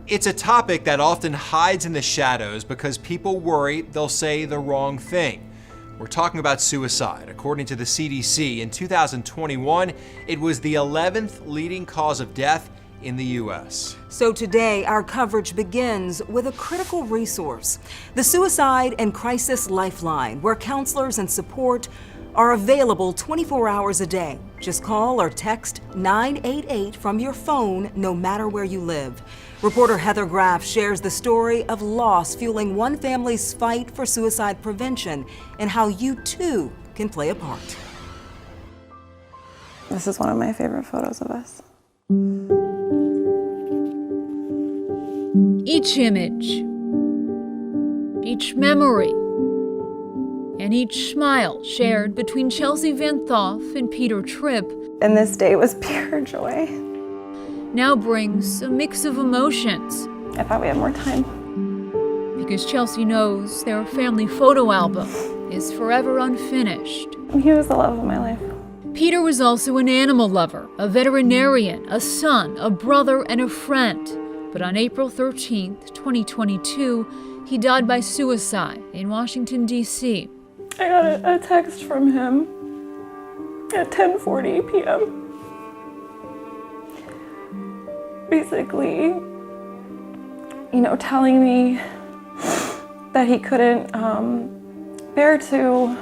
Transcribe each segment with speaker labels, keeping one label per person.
Speaker 1: It's a topic that often hides in the shadows because people worry they'll say the wrong thing. We're talking about suicide. According to the CDC, in 2021, it was the 11th leading cause of death in the U.S.
Speaker 2: So today, our coverage begins with a critical resource, the Suicide and Crisis Lifeline, where counselors and support are available 24 hours a day. Just call or text 988 from your phone, no matter where you live. Reporter Heather Graf shares the story of loss fueling one family's fight for suicide prevention and how you too can play a part.
Speaker 3: This is one of my favorite photos of us.
Speaker 4: Each image, each memory, and each smile shared between Chelsea Van Thoff and Peter Tripp.
Speaker 3: And this day was pure joy.
Speaker 4: Now brings a mix of emotions.
Speaker 3: I thought we had more time.
Speaker 4: Because Chelsea knows their family photo album is forever unfinished.
Speaker 3: He was the love of my life.
Speaker 4: Peter was also an animal lover, a veterinarian, a son, a brother, and a friend. But on April 13th, 2022, he died by suicide in Washington, D.C.
Speaker 3: I got a text from him at 10:40 p.m. Basically, telling me that he couldn't bear to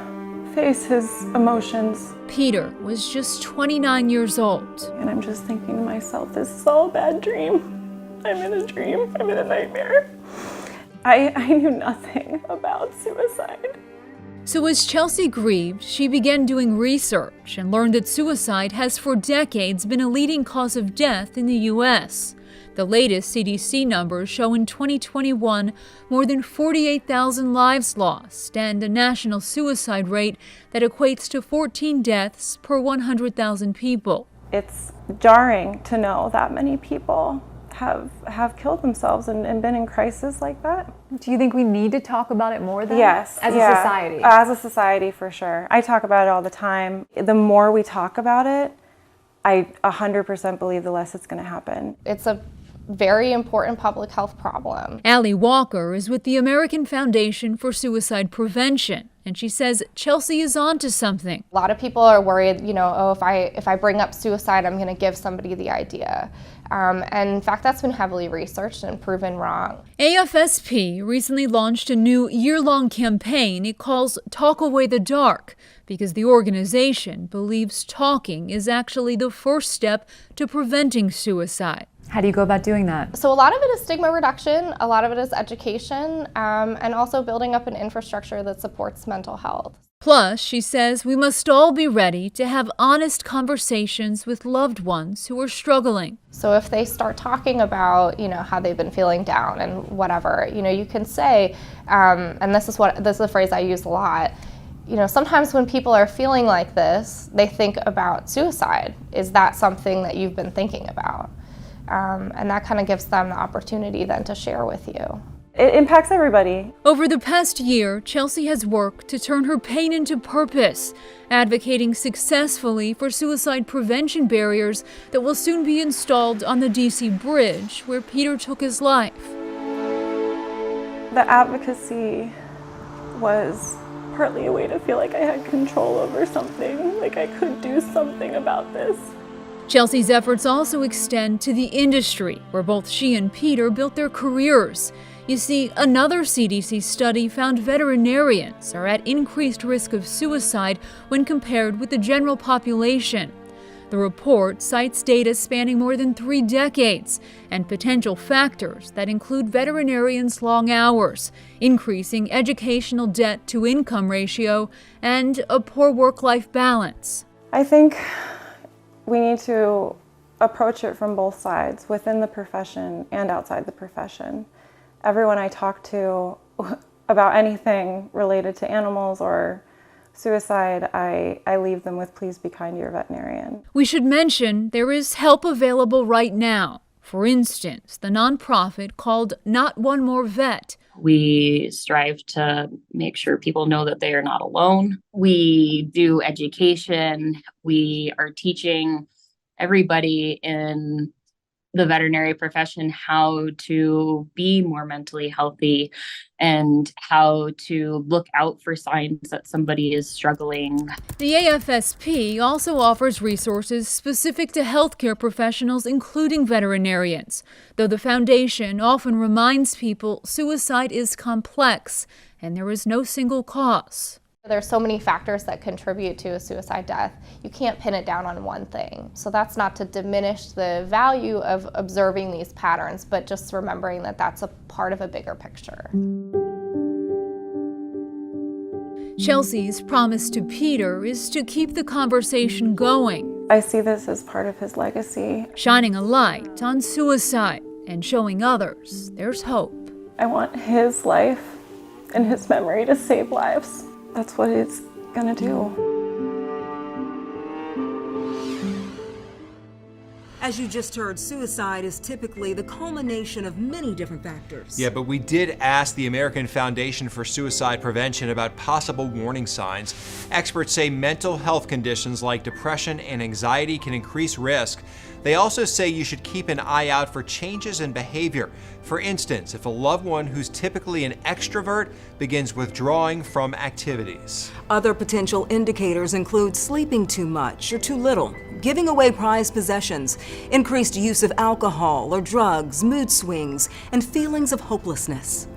Speaker 3: face his emotions.
Speaker 4: Peter was just 29 years old.
Speaker 3: And I'm just thinking to myself, this is all a bad dream. I'm in a dream. I'm in a nightmare. I knew nothing about suicide.
Speaker 4: So as Chelsea grieved, she began doing research and learned that suicide has for decades been a leading cause of death in the U.S. The latest CDC numbers show in 2021 more than 48,000 lives lost and a national suicide rate that equates to 14 deaths per 100,000 people.
Speaker 3: It's jarring to know that many people have killed themselves and been in crisis like that.
Speaker 5: Do you think we need to talk about it more then?
Speaker 3: Yes.
Speaker 5: As a society?
Speaker 3: As a society, for sure. I talk about it all the time. The more we talk about it, I 100% believe the less it's going to happen.
Speaker 6: It's a very important public health problem.
Speaker 4: Allie Walker is with the American Foundation for Suicide Prevention, and she says Chelsea is onto something.
Speaker 6: A lot of people are worried, if I bring up suicide, I'm going to give somebody the idea. And in fact, that's been heavily researched and proven wrong.
Speaker 4: AFSP recently launched a new year-long campaign it calls Talk Away the Dark, because the organization believes talking is actually the first step to preventing suicide.
Speaker 5: How do you go about doing that?
Speaker 6: So a lot of it is stigma reduction, a lot of it is education, and also building up an infrastructure that supports mental health.
Speaker 4: Plus, she says we must all be ready to have honest conversations with loved ones who are struggling.
Speaker 6: So if they start talking about, how they've been feeling down and whatever, you can say, and this is a phrase I use a lot, sometimes when people are feeling like this, they think about suicide. Is that something that you've been thinking about? And that kind of gives them the opportunity then to share with you.
Speaker 3: It impacts everybody.
Speaker 4: Over the past year, Chelsea has worked to turn her pain into purpose, advocating successfully for suicide prevention barriers that will soon be installed on the DC bridge where Peter took his life.
Speaker 3: The advocacy was partly a way to feel like I had control over something, like I could do something about this.
Speaker 4: Chelsea's efforts also extend to the industry, where both she and Peter built their careers. You see, another CDC study found veterinarians are at increased risk of suicide when compared with the general population. The report cites data spanning more than 3 decades and potential factors that include veterinarians' long hours, increasing educational debt-to-income ratio, and a poor work-life balance.
Speaker 3: I think we need to approach it from both sides, within the profession and outside the profession. Everyone I talk to about anything related to animals or suicide, I leave them with, please be kind to your veterinarian.
Speaker 4: We should mention there is help available right now. For instance, the nonprofit called Not One More Vet.
Speaker 7: We strive to make sure people know that they are not alone. We do education. We are teaching everybody in the veterinary profession how to be more mentally healthy and how to look out for signs that somebody is struggling.
Speaker 4: The AFSP also offers resources specific to healthcare professionals, including veterinarians, though the foundation often reminds people suicide is complex and there is no single cause.
Speaker 6: There's so many factors that contribute to a suicide death. You can't pin it down on one thing. So that's not to diminish the value of observing these patterns, but just remembering that that's a part of a bigger picture.
Speaker 4: Chelsea's promise to Peter is to keep the conversation going,
Speaker 3: I see this as part of his legacy.
Speaker 4: shining a light on suicide and showing others there's hope.
Speaker 3: I want his life and his memory to save lives. That's what it's gonna do.
Speaker 2: As you just heard, suicide is typically the culmination of many different factors.
Speaker 1: Yeah, but we did ask the American Foundation for Suicide Prevention about possible warning signs. Experts say mental health conditions like depression and anxiety can increase risk. They also say you should keep an eye out for changes in behavior. For instance, if a loved one who's typically an extrovert begins withdrawing from activities.
Speaker 2: Other potential indicators include sleeping too much or too little, giving away prized possessions, increased use of alcohol or drugs, mood swings, and feelings of hopelessness.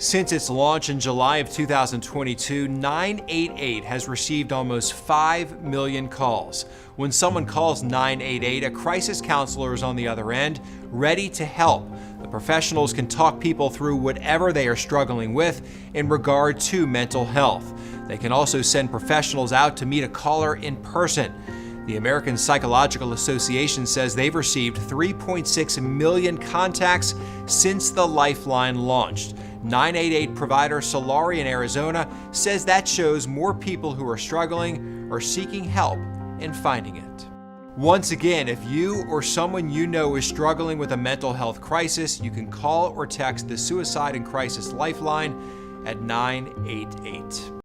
Speaker 1: Since its launch in July of 2022, 988 has received almost 5 million calls. When someone calls 988, a crisis counselor is on the other end, ready to help. The professionals can talk people through whatever they are struggling with in regard to mental health. They can also send professionals out to meet a caller in person. The American Psychological Association says they've received 3.6 million contacts since the Lifeline launched. 988 provider Solari in Arizona says that shows more people who are struggling are seeking help and finding it. Once again, if you or someone you know is struggling with a mental health crisis, you can call or text the Suicide and Crisis Lifeline at 988.